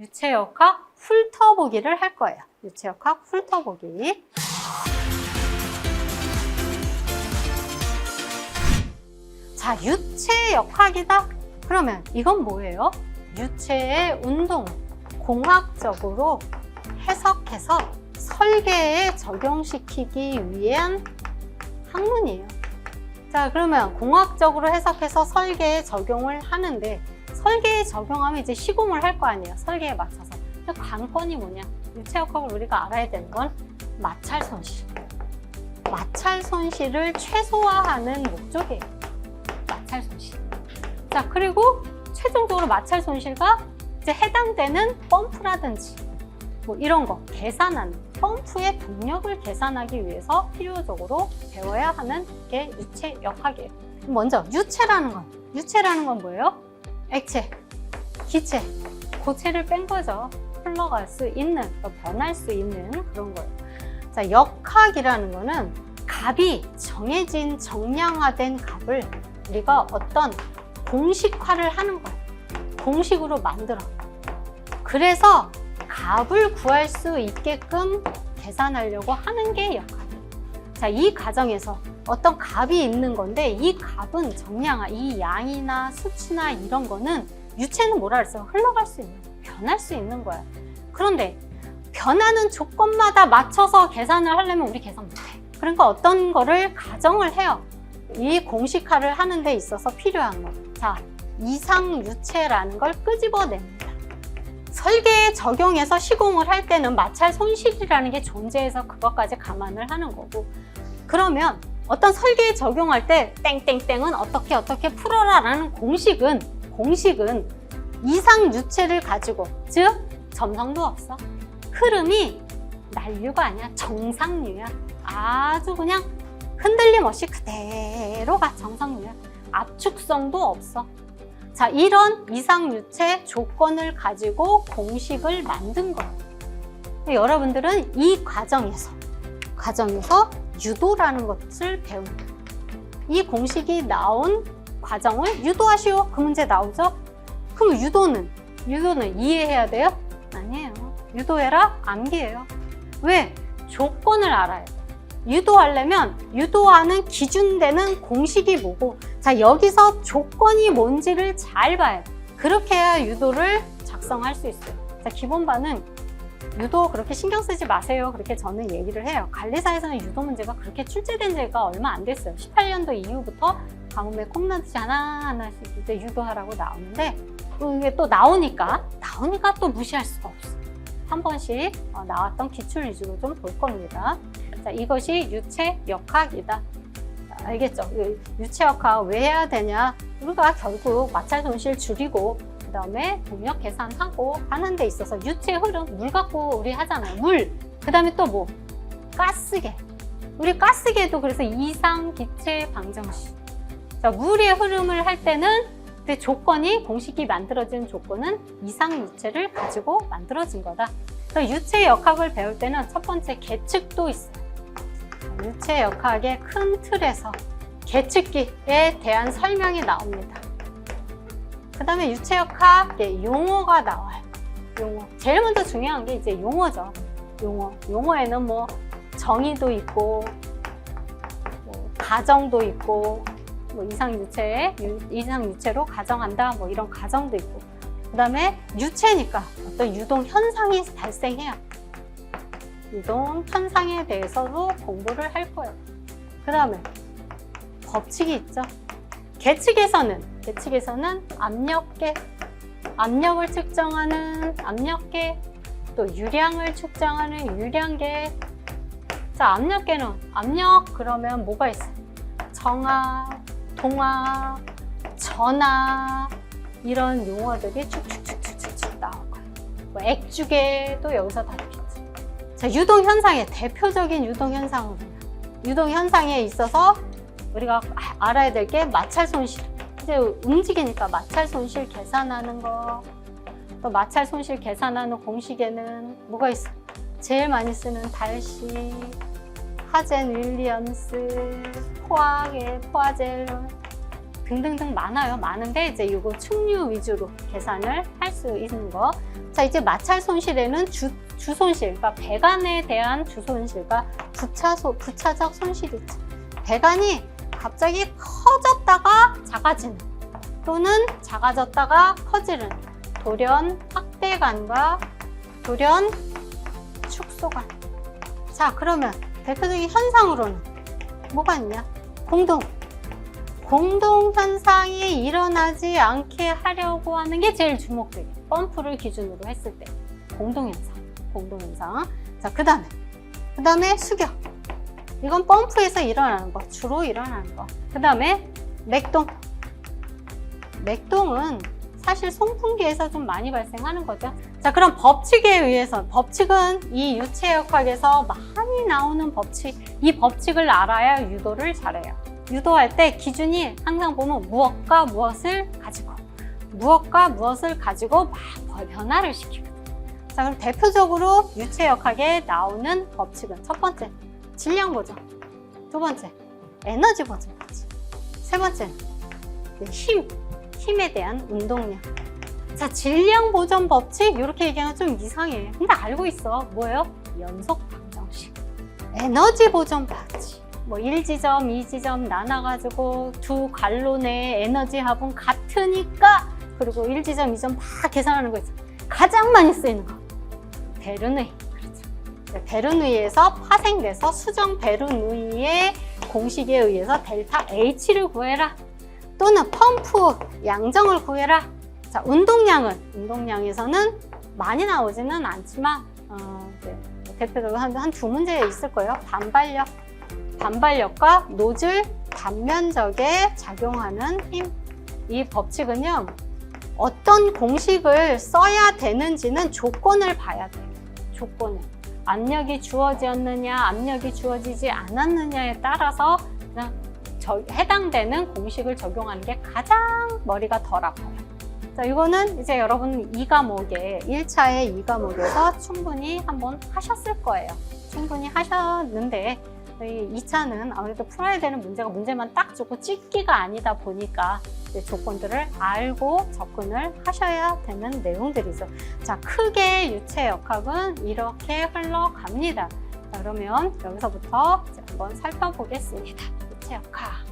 유체역학 훑어보기를 할 거예요. 유체역학 훑어보기. 자, 유체역학이다? 그러면 이건 뭐예요? 유체의 운동을 공학적으로 해석해서 설계에 적용시키기 위한 학문이에요. 자, 그러면 공학적으로 해석해서 설계에 적용을 하는데 설계에 적용하면 이제 시공을 할 거 아니에요. 설계에 맞춰서. 관건이 뭐냐? 유체역학을 우리가 알아야 되는 건 마찰 손실. 마찰 손실을 최소화하는 목적이에요. 마찰 손실. 자, 그리고 최종적으로 마찰 손실과 이제 해당되는 펌프라든지 뭐 이런 거 계산하는 펌프의 동력을 계산하기 위해서 필요적으로 배워야 하는 게 유체역학이에요. 먼저 유체라는 건 뭐예요? 액체, 기체, 고체를 뺀 거죠. 흘러갈 수 있는, 변할 수 있는 그런 거예요. 자, 역학이라는 거는 값이 정해진 정량화된 값을 우리가 어떤 공식화를 하는 거예요. 공식으로 만들어. 그래서 값을 구할 수 있게끔 계산하려고 하는 게 역학이에요. 자, 이 과정에서 어떤 값이 있는 건데 이 값은 정량화, 이 양이나 수치나 이런 거는 유체는 뭐라 그랬어요? 흘러갈 수 있는, 변할 수 있는 거야. 그런데 변하는 조건마다 맞춰서 계산을 하려면 우리 계산 못해. 그러니까 어떤 거를 가정을 해요. 이 공식화를 하는 데 있어서 필요한 거. 자, 이상유체라는 걸 끄집어냅니다. 설계에 적용해서 시공을 할 때는 마찰 손실이라는 게 존재해서 그것까지 감안을 하는 거고, 그러면 어떤 설계에 적용할 때 땡땡땡은 어떻게 풀어라 라는 공식은 이상유체를 가지고, 즉 점성도 없어. 흐름이 난류가 아니야. 정상류야. 아주 그냥 흔들림 없이 그대로가 정상류야. 압축성도 없어. 자, 이런 이상유체 조건을 가지고 공식을 만든 거예요. 여러분들은 이 과정에서 유도라는 것을 배우는 거예요. 이 공식이 나온 과정을 유도하시오. 그 문제 나오죠? 그럼 유도는 이해해야 돼요? 아니에요. 유도해라? 암기해요. 왜? 조건을 알아야 돼. 유도하려면 유도하는 기준되는 공식이 뭐고, 자, 여기서 조건이 뭔지를 잘 봐야 돼. 그렇게 해야 유도를 작성할 수 있어요. 자, 기본반은 유도 그렇게 신경 쓰지 마세요. 그렇게 저는 얘기를 해요. 관리사에서는 유도 문제가 그렇게 출제된 지가 얼마 안 됐어요. 18년도 이후부터 가뭄에 콩나듯이 하나하나씩 이제 유도하라고 나오는데, 이게 또 나오니까 또 무시할 수가 없어. 한 번씩 나왔던 기출 위주로 좀 볼 겁니다. 자, 이것이 유체역학이다. 알겠죠? 유체역학 왜 해야 되냐? 우리가 결국 마찰 손실 줄이고 그 다음에 동력 계산하고 하는 데 있어서 유체 흐름, 물 갖고 우리 하잖아요. 물. 그 다음에 또 뭐? 가스계. 우리 가스계도 그래서 이상 기체 방정식. 자, 물의 흐름을 할 때는 그 조건이, 공식이 만들어진 조건은 이상 유체를 가지고 만들어진 거다. 그래서 유체역학을 배울 때는 첫 번째 계측도 있어요. 유체역학의 큰 틀에서 계측기에 대한 설명이 나옵니다. 그 다음에 유체역학의 용어가 나와요. 용어. 제일 먼저 중요한 게 이제 용어죠. 용어에는 뭐 정의도 있고, 뭐 가정도 있고, 뭐 이상유체로 가정한다, 뭐 이런 가정도 있고. 그 다음에 유체니까 어떤 유동 현상이 발생해요. 유동 현상에 대해서도 공부를 할 거예요. 그 다음에 법칙이 있죠. 계측에서는 압력계, 압력을 측정하는 압력계, 또 유량을 측정하는 유량계. 자, 압력계는 압력 그러면 뭐가 있어? 정압, 동압, 전압 이런 용어들이 쭉쭉쭉쭉쭉 나올 거예요. 뭐 액주계도 여기서 다루겠지. 자, 유동현상의 대표적인 유동현상은 뭐냐? 유동현상에 있어서 우리가 알아야 될 게 마찰 손실. 이제 움직이니까 마찰 손실 계산하는 거. 또 마찰 손실 계산하는 공식에는 뭐가 있어? 제일 많이 쓰는 달시, 하젠 윌리엄스, 포아제, 등등등 많아요. 많은데 이제 이거 충류 위주로 계산을 할 수 있는 거. 자, 이제 마찰 손실에는 주손실, 그러니까 배관에 대한 주손실과 부차적 손실이 있죠. 배관이 갑자기 커졌다가 작아지는 또는 작아졌다가 커지는 돌연 확대관과 돌연 축소관. 자, 그러면 대표적인 현상으로는 뭐가 있냐? 공동 현상이 일어나지 않게 하려고 하는 게 제일 주목되게. 펌프를 기준으로 했을 때 공동 현상. 자, 그 다음에 수격. 이건 펌프에서 일어나는 거, 주로 일어나는 거. 그 다음에 맥동은 사실 송풍기에서 좀 많이 발생하는 거죠. 자, 그럼 법칙에 의해서, 법칙은 이 유체역학에서 많이 나오는 법칙, 이 법칙을 알아야 유도를 잘해요. 유도할 때 기준이 항상 보면 무엇과 무엇을 가지고 막 변화를 시키거든요. 자, 그럼 대표적으로 유체역학에 나오는 법칙은 첫 번째, 질량 보정. 두 번째, 에너지 보정 법칙. 세 번째는 힘에 대한 운동량. 자, 질량 보정 법칙 이렇게 얘기하면 좀 이상해. 근데 알고 있어. 뭐예요? 연속 방정식. 에너지 보정 법칙. 뭐 1지점, 2지점 나눠가지고 두 관로 내 에너지 합은 같으니까, 그리고 1지점, 2점 다 계산하는 거 있죠. 가장 많이 쓰이는 거. 베르누이. 그렇죠. 베르누이에서 파생돼서 수정 베르누이의 공식에 의해서 델타 H를 구해라. 또는 펌프 양정을 구해라. 자, 운동량에서는 많이 나오지는 않지만 대표적으로 한 두 문제 있을 거예요. 반발력과 노즐 단면적에 작용하는 힘. 이 법칙은요, 어떤 공식을 써야 되는지는 조건을 봐야 돼요. 조건을. 압력이 주어졌느냐, 압력이 주어지지 않았느냐에 따라서 그냥 해당되는 공식을 적용하는 게 가장 머리가 덜 아파요. 자, 이거는 이제 여러분 1차의 2과목에서 충분히 한번 하셨을 거예요. 충분히 하셨는데 2차는 아무래도 풀어야 되는 문제만 딱 주고 찍기가 아니다 보니까 이제 조건들을 알고 접근을 하셔야 되는 내용들이죠. 자, 크게 유체역학은 이렇게 흘러갑니다. 자, 그러면 여기서부터 한번 살펴보겠습니다. 유체역학.